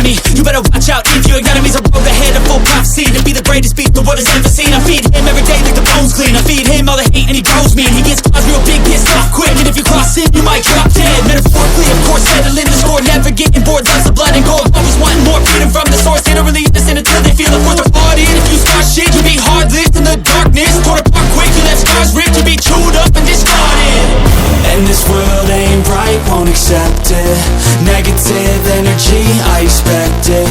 me. You better watch out if your enemy's a road ahead of full prophecy to be the greatest beast the world has ever seen. I feed him every day like the bones clean. I feed him all the hate and he grows me, and he gets cause real big, pissed off quick. And if you cross him, you might drop dead. Metaphorically, of course, settling the score, never getting bored. Lots of blood and gold, always wanting more, freedom from the source. They don't really listen until they feel it worth their bought in. If you start shit, you be heartless in the darkness. Torn apart quick, you left scars ripped, you be chewed up and discarded. And this world ain't right, won't accept it. Negative energy, I expect it.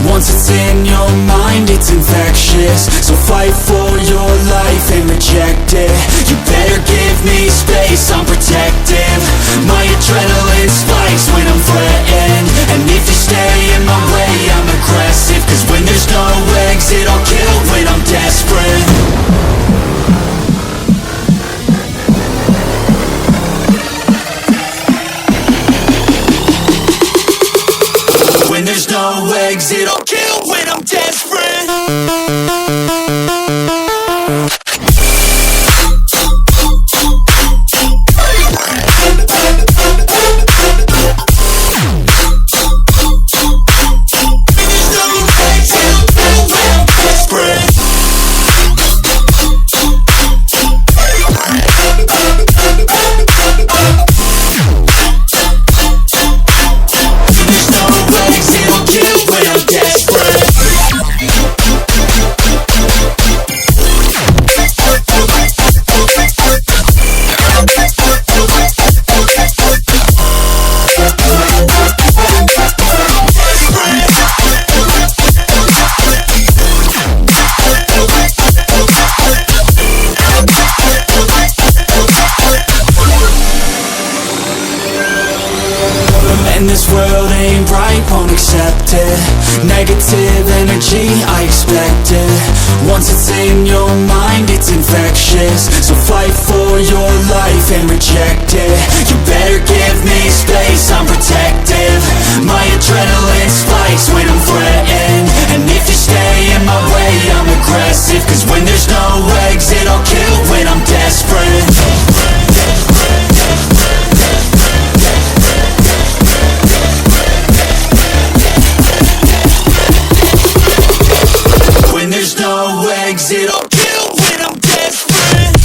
Once it's in your mind, it's infectious. So fight for your life and reject it. You better give me space, I'm protective. My adrenaline spikes when I'm threatened. And if you stay in my way, I'm aggressive. Cause when there's no exit, I'll kill when I'm desperate. When there's no exit, I'll kill when I'm desperate. And this world ain't right, won't accept it. Negative energy, I expect it. Once it's in your mind, it's infectious. So fight for your life and reject it. You better give me space, I'm protective. My adrenaline spikes when I'm threatened. And if you stay in my way, I'm aggressive. Cause when there's no exit, I'll kill when I'm desperate. When there's no exit, I'll kill when I'm desperate.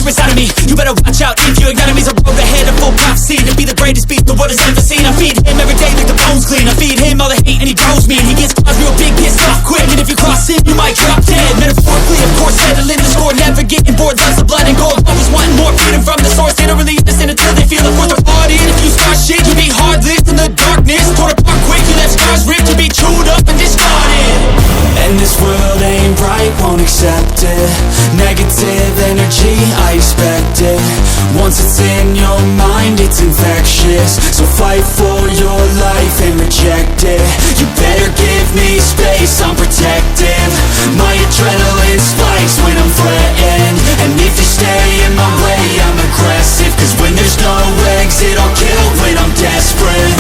Inside of me, you better watch out if your enemy's a road ahead of full prophecy to be the greatest beast the world has ever seen. I feed him every day like the bones clean. I feed him all the hate and he grows me, and he gets cause real big, pissed off quick. And if you cross him, you might drop dead. Metaphorically, of course, settling the score, never getting bored. Lots of blood and gold, always wanting more, freedom from the source. They don't really listen until they feel it worth their bought in. If you start shit, you be heartless in the darkness. Torn apart quick, you left scars ripped, you be chewed up and discarded. And this world ain't right, won't accept it. Negative energy, I expect it. Once it's in your mind, it's infectious. So fight for your life and reject it. You better give me space, I'm protective. My adrenaline spikes when I'm threatened. And if you stay in my way, I'm aggressive. Cause when there's no exit, I'll kill when I'm desperate.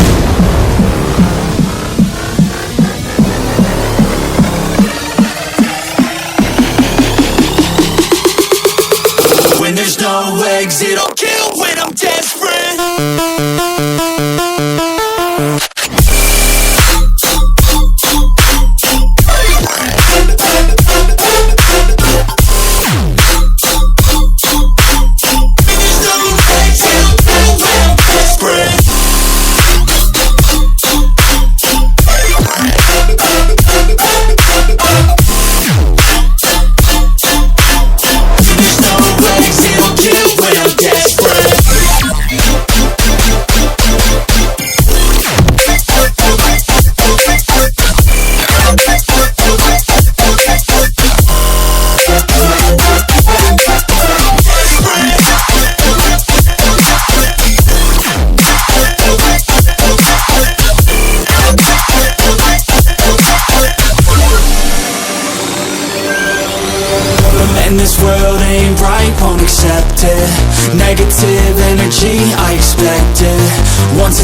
When there's no exit, I'll kill when I'm desperate.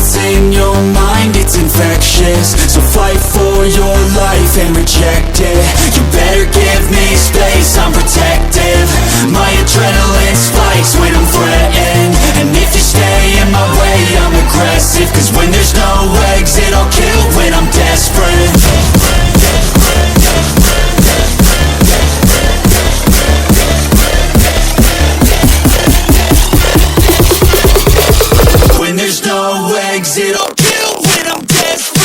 it's in your mind, it's infectious. So fight for your life and reject it. You better give me space, I'm protective. My adrenaline spikes when I'm threatened. And if you stay in my way, I'm aggressive. Cause when there's no exit, I'll kill when I'm desperate. When there's no exit, I'll kill when I'm desperate.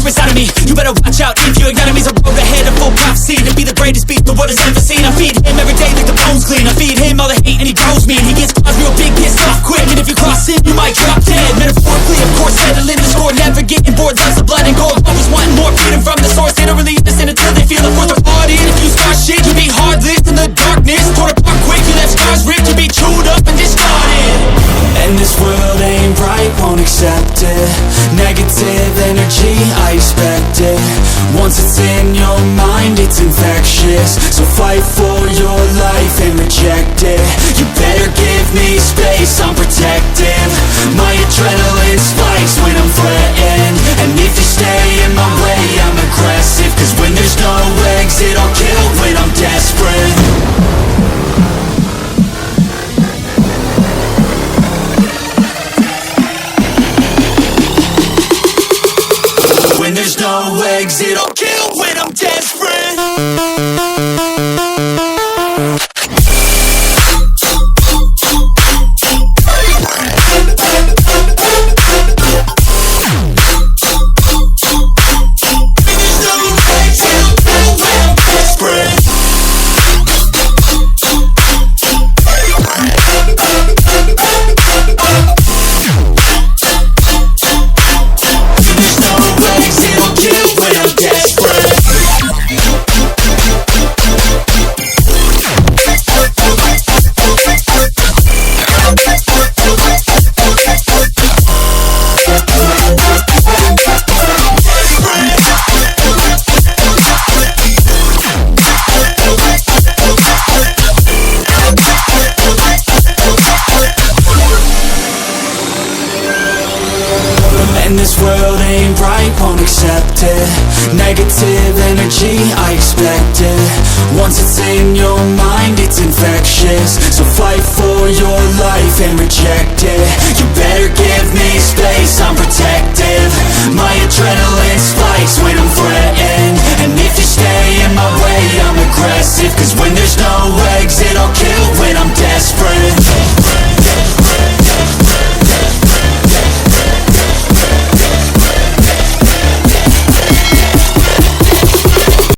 Inside of me, you better watch out if your enemies. A road ahead of full prophecy to be the greatest beast the world has ever seen. I feed him every day like the bones clean. I feed him all the hate and he grows me, and he gets claws real big, pissed off quick. And if you cross him, you might drop dead. Metaphorically, of course, settling the score, never getting bored. Loves of blood and gore, always wanting more. Freedom from the source, they don't really understand until they feel the force of hard in. If you start shit, you be heartless in the darkness. Torn apart quick, you left scars ripped, you be chewed up and discarded. And this world ain't right, won't accept it. Negative energy, I expect it. Once it's in your mind, it's infectious. So fight for your life and reject it. You better give me space, I'm protective. My adrenaline spikes when I'm threatened. And if you stay in my way, I'm aggressive. Cause when there's no exit, I'll kill when I'm desperate. When there's no exit, I'll kill when I'm desperate. And this world ain't right, won't accept it. Negative energy, I expect it. Once it's in your mind, it's infectious. So fight for your life and reject it. You better give me space, I'm protected.